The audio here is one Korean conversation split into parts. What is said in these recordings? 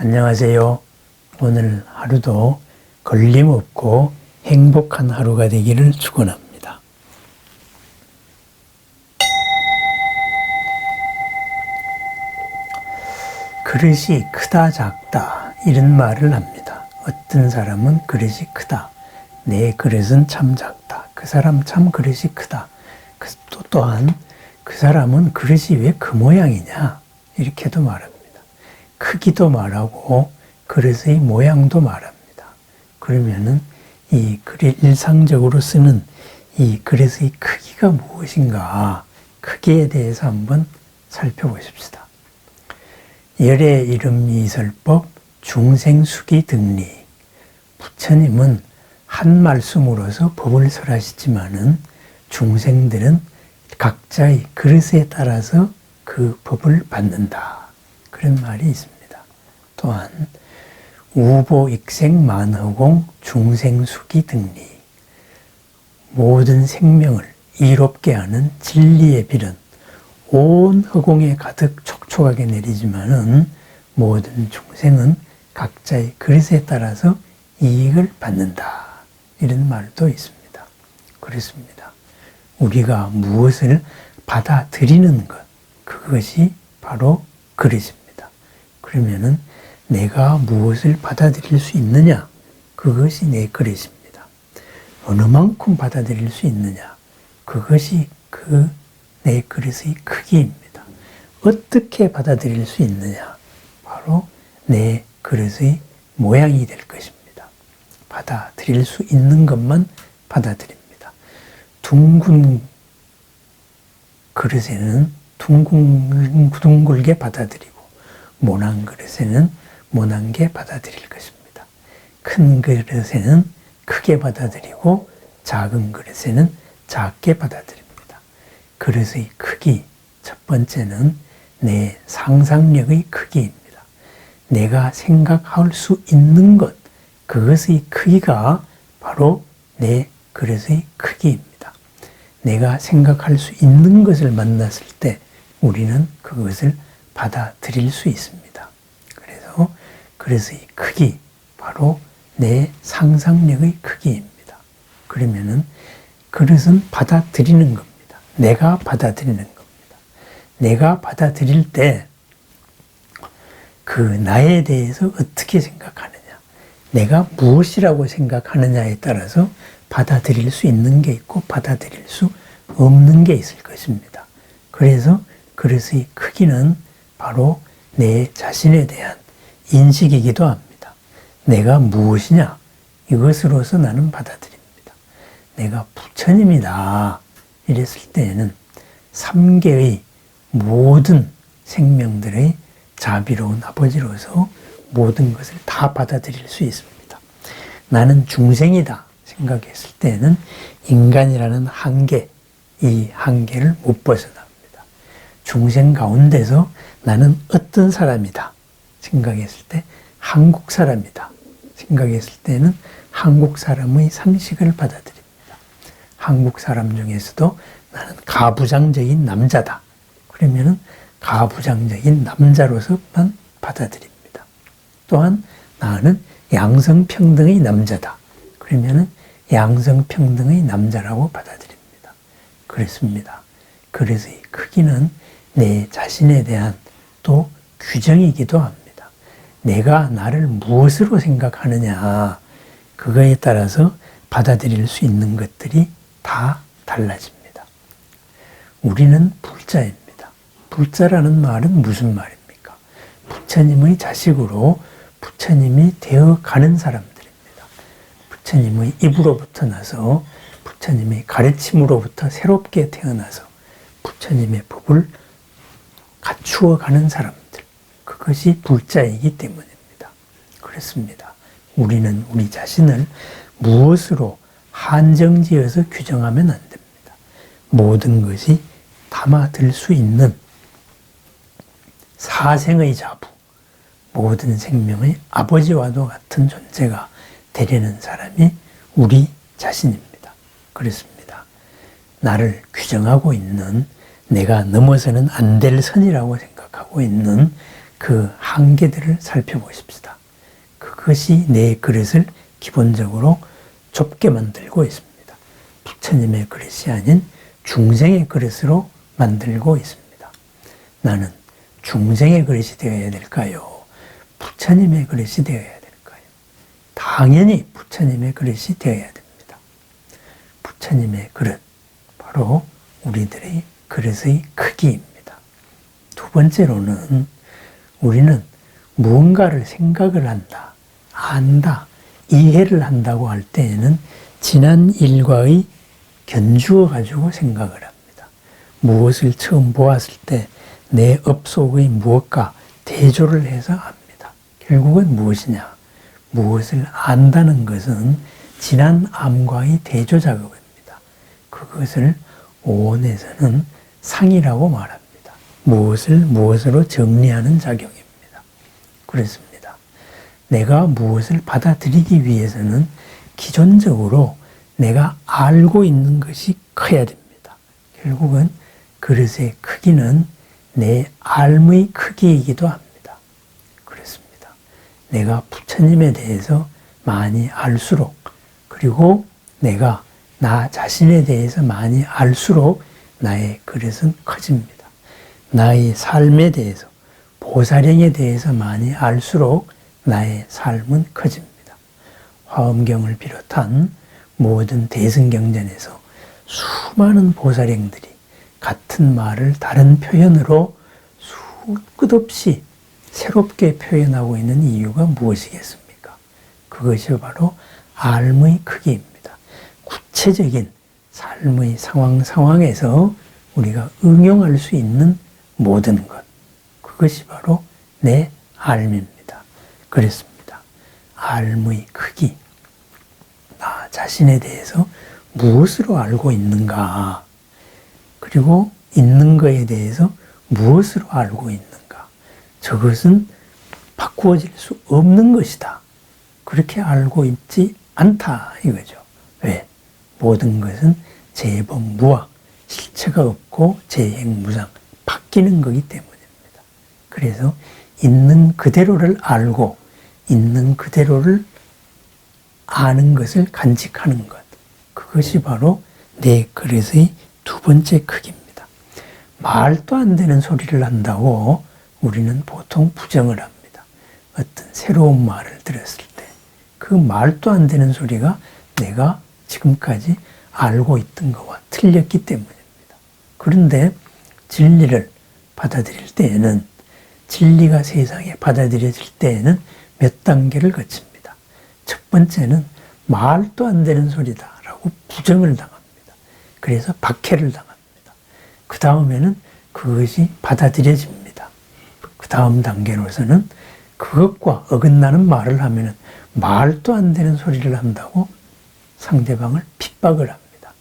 안녕하세요. 오늘 하루도 걸림없고 행복한 하루가 되기를 축원합니다. 그릇이 크다 작다 이런 말을 합니다. 어떤 사람은 그릇이 크다. 내 그릇은 참 작다. 그 사람 참 그릇이 크다. 또한 그 사람은 그릇이 왜 그 모양이냐 이렇게도 말합니다. 크기도 말하고 그릇의 모양도 말합니다. 그러면은 이 그릇 일상적으로 쓰는 이 그릇의 크기가 무엇인가 크기에 대해서 한번 살펴보십시다. 열의 이름이설법 중생수기 등리. 부처님은 한 말씀으로서 법을 설하시지만은 중생들은 각자의 그릇에 따라서 그 법을 받는다. 그런 말이 있습니다. 또한 우보익생만허공 중생수기 등리. 모든 생명을 이롭게 하는 진리의 비는 온 허공에 가득 촉촉하게 내리지만은 모든 중생은 각자의 그릇에 따라서 이익을 받는다. 이런 말도 있습니다. 그렇습니다. 우리가 무엇을 받아들이는 것, 그것이 바로 그릇입니다. 그러면은 내가 무엇을 받아들일 수 있느냐, 그것이 내 그릇입니다. 어느 만큼 받아들일 수 있느냐, 그것이 내 그릇의 크기입니다. 어떻게 받아들일 수 있느냐, 바로 내 그릇의 모양이 될 것입니다. 받아들일 수 있는 것만 받아들입니다. 둥근 그릇에는 둥글게 받아들이고 모난 그릇에는 모난게 받아들일 것입니다. 큰 그릇에는 크게 받아들이고 작은 그릇에는 작게 받아들입니다. 그릇의 크기, 첫 번째는 내 상상력의 크기입니다. 내가 생각할 수 있는 것, 그것의 크기가 바로 내 그릇의 크기입니다. 내가 생각할 수 있는 것을 만났을 때 우리는 그것을 받아들일 수 있습니다. 그래서 그릇의 크기, 바로 내 상상력의 크기입니다. 그러면은 그릇은 받아들이는 겁니다. 내가 받아들이는 겁니다. 내가 받아들일 때 그 나에 대해서 어떻게 생각하느냐, 내가 무엇이라고 생각하느냐에 따라서 받아들일 수 있는 게 있고 받아들일 수 없는 게 있을 것입니다. 그래서 그릇의 크기는 바로 내 자신에 대한 인식이기도 합니다. 내가 무엇이냐, 이것으로서 나는 받아들입니다. 내가 부처님이다 이랬을 때에는 3계의 모든 생명들의 자비로운 아버지로서 모든 것을 다 받아들일 수 있습니다. 나는 중생이다 생각했을 때는 인간이라는 한계, 이 한계를 못 벗어납니다. 중생 가운데서 나는 어떤 사람이다 생각했을 때 한국 사람이다 생각했을 때는 한국 사람의 상식을 받아들입니다. 한국 사람 중에서도 나는 가부장적인 남자다. 그러면은 가부장적인 남자로서만 받아들입니다. 또한 나는 양성평등의 남자다. 그러면은 양성평등의 남자라고 받아들입니다. 그렇습니다. 그래서 이 크기는 내 자신에 대한 또 규정이기도 합니다. 내가 나를 무엇으로 생각하느냐, 그거에 따라서 받아들일 수 있는 것들이 다 달라집니다. 우리는 불자입니다. 불자라는 말은 무슨 말입니까? 부처님의 자식으로 부처님이 되어가는 사람들입니다. 부처님의 입으로부터 나서 부처님의 가르침으로부터 새롭게 태어나서 부처님의 법을 갖추어가는 사람들, 그것이 불자이기 때문입니다. 그렇습니다. 우리는 우리 자신을 무엇으로 한정지어서 규정하면 안 됩니다. 모든 것이 담아들 수 있는 사생의 자부, 모든 생명의 아버지와도 같은 존재가 되려는 사람이 우리 자신입니다. 그렇습니다. 나를 규정하고 있는, 내가 넘어서는 안 될 선이라고 생각하고 있는 그 한계들을 살펴보십시다. 그것이 내 그릇을 기본적으로 좁게 만들고 있습니다. 부처님의 그릇이 아닌 중생의 그릇으로 만들고 있습니다. 나는 중생의 그릇이 되어야 될까요? 부처님의 그릇이 되어야 될까요? 당연히 부처님의 그릇이 되어야 됩니다. 부처님의 그릇, 바로 우리들의 그릇의 크기입니다. 두 번째로는 우리는 무언가를 생각을 한다, 안다, 이해를 한다고 할 때에는 지난 일과의 견주어 가지고 생각을 합니다. 무엇을 처음 보았을 때 내 업속의 무엇과 대조를 해서 압니다. 결국은 무엇이냐? 무엇을 안다는 것은 지난 암과의 대조 작업입니다. 그것을 오온에서는 상이라고 말합니다. 무엇을 무엇으로 정리하는 작용입니다. 그렇습니다. 내가 무엇을 받아들이기 위해서는 기존적으로 내가 알고 있는 것이 커야 됩니다. 결국은 그릇의 크기는 내 알의 크기이기도 합니다. 그렇습니다. 내가 부처님에 대해서 많이 알수록, 그리고 내가 나 자신에 대해서 많이 알수록 나의 그릇은 커집니다. 나의 삶에 대해서, 보살행에 대해서 많이 알수록 나의 삶은 커집니다. 화엄경을 비롯한 모든 대승경전에서 수많은 보살행들이 같은 말을 다른 표현으로 끝없이 새롭게 표현하고 있는 이유가 무엇이겠습니까? 그것이 바로 알의 크기입니다. 구체적인 삶의 상황에서 우리가 응용할 수 있는 모든 것, 그것이 바로 내 알입니다. 그렇습니다. 알의 크기, 나 자신에 대해서 무엇으로 알고 있는가, 그리고 있는 것에 대해서 무엇으로 알고 있는가, 저것은 바꾸어질 수 없는 것이다. 그렇게 알고 있지 않다 이거죠. 왜? 모든 것은 재범무학, 실체가 없고 재행무상, 바뀌는 거기 때문입니다. 그래서 있는 그대로를 알고 있는 그대로를 아는 것을 간직하는 것, 그것이 바로 내 그릇의 두 번째 크기입니다. 말도 안 되는 소리를 한다고 우리는 보통 부정을 합니다. 어떤 새로운 말을 들었을 때 그 말도 안 되는 소리가 내가 지금까지 알고 있던 것과 틀렸기 때문입니다. 그런데 진리를 받아들일 때에는, 진리가 세상에 받아들여질 때에는 몇 단계를 거칩니다. 첫 번째는 말도 안 되는 소리다라고 부정을 당합니다. 그래서 박해를 당합니다. 그 다음에는 그것이 받아들여집니다. 그 다음 단계로서는 그것과 어긋나는 말을 하면 말도 안 되는 소리를 한다고 상대방을 핍박을 합니다.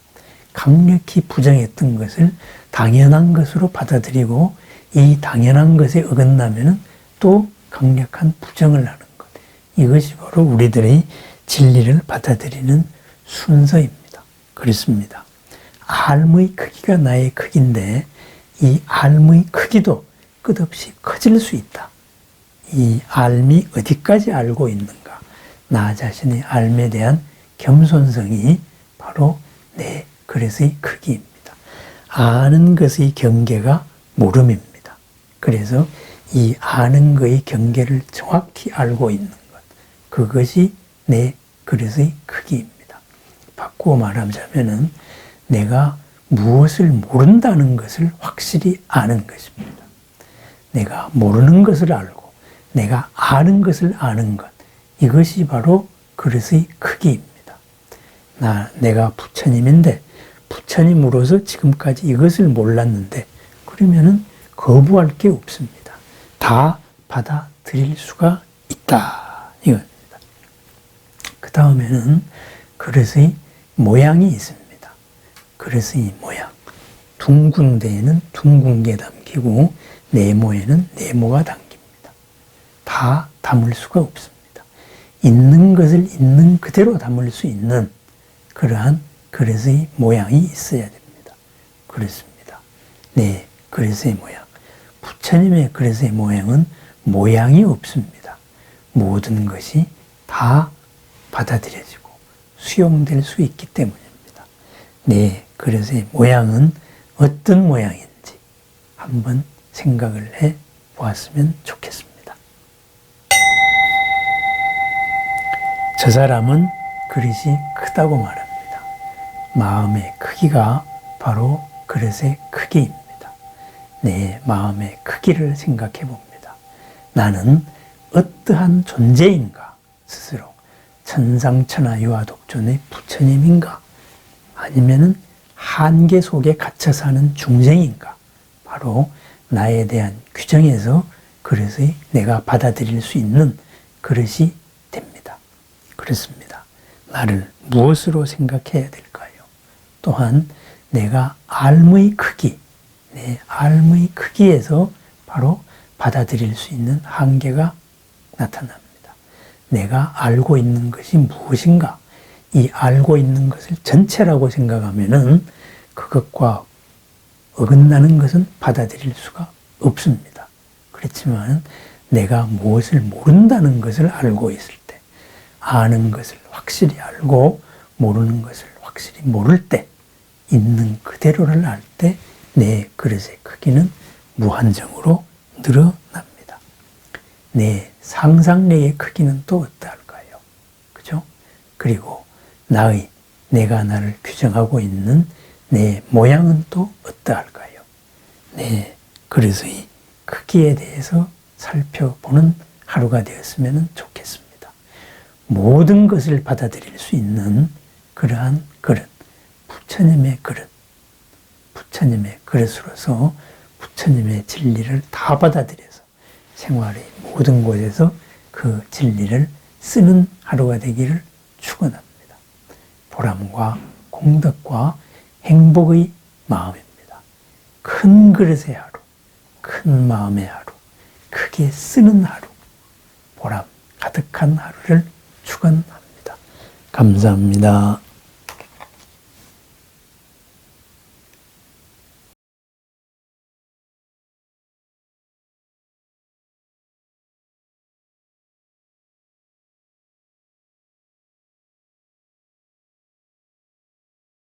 강력히 부정했던 것을 당연한 것으로 받아들이고 이 당연한 것에 어긋나면 또 강력한 부정을 하는 것. 이것이 바로 우리들의 진리를 받아들이는 순서입니다. 그렇습니다. 알의 크기가 나의 크기인데 이 알의 크기도 끝없이 커질 수 있다. 이 알미 어디까지 알고 있는가? 나 자신의 알에 대한 겸손성이 바로 내 그릇의 크기입니다. 아는 것의 경계가 모름입니다. 그래서 이 아는 것의 경계를 정확히 알고 있는 것, 그것이 내 그릇의 크기입니다. 바꾸어 말하자면은 내가 무엇을 모른다는 것을 확실히 아는 것입니다. 내가 모르는 것을 알고 내가 아는 것을 아는 것, 이것이 바로 그릇의 크기입니다. 내가 부처님인데 부처님으로서 지금까지 이것을 몰랐는데 그러면은 거부할 게 없습니다. 다 받아들일 수가 있다 이겁니다. 그 다음에는 그릇의 모양이 있습니다. 그릇의 모양, 둥근 데에는 둥근 게 담기고 네모에는 네모가 담깁니다. 다 담을 수가 없습니다. 있는 것을 있는 그대로 담을 수 있는 그러한 그릇의 모양이 있어야 됩니다. 그렇습니다. 네, 그릇의 모양. 부처님의 그릇의 모양은 모양이 없습니다. 모든 것이 다 받아들여지고 수용될 수 있기 때문입니다. 내 그릇의 모양은 어떤 모양인지 한번 생각을 해 보았으면 좋겠습니다. 저 사람은 그릇이 크다고 말합니다. 마음의 크기가 바로 그릇의 크기입니다. 내 마음의 크기를 생각해 봅니다. 나는 어떠한 존재인가? 스스로 천상천하 유아독존의 부처님인가? 아니면은 한계 속에 갇혀 사는 중생인가? 바로 나에 대한 규정에서 그릇의 내가 받아들일 수 있는 그릇이 됩니다. 그렇습니다. 나를 무엇으로 생각해야 될까요? 또한 내가 알의 크기, 내 알의 크기에서 바로 받아들일 수 있는 한계가 나타납니다. 내가 알고 있는 것이 무엇인가? 이 알고 있는 것을 전체라고 생각하면은 그것과 어긋나는 것은 받아들일 수가 없습니다. 그렇지만 내가 무엇을 모른다는 것을 알고 있을 때, 아는 것을 확실히 알고 모르는 것을 확실히 모를 때, 있는 그대로를 알 때 내 그릇의 크기는 무한정으로 늘어납니다. 내 상상력의 크기는 또 어떠할까요? 그죠? 그리고 내가 나를 규정하고 있는 내 모양은 또 어떠할까요? 내 그릇의 크기에 대해서 살펴보는 하루가 되었으면 좋겠습니다. 모든 것을 받아들일 수 있는 그러한 그릇, 부처님의 그릇, 부처님의 그릇으로서 부처님의 진리를 다 받아들여서 생활의 모든 곳에서 그 진리를 쓰는 하루가 되기를 축원합니다. 보람과 공덕과 행복의 마음입니다. 큰 그릇의 하루, 큰 마음의 하루, 크게 쓰는 하루, 보람 가득한 하루를 축원합니다. 감사합니다.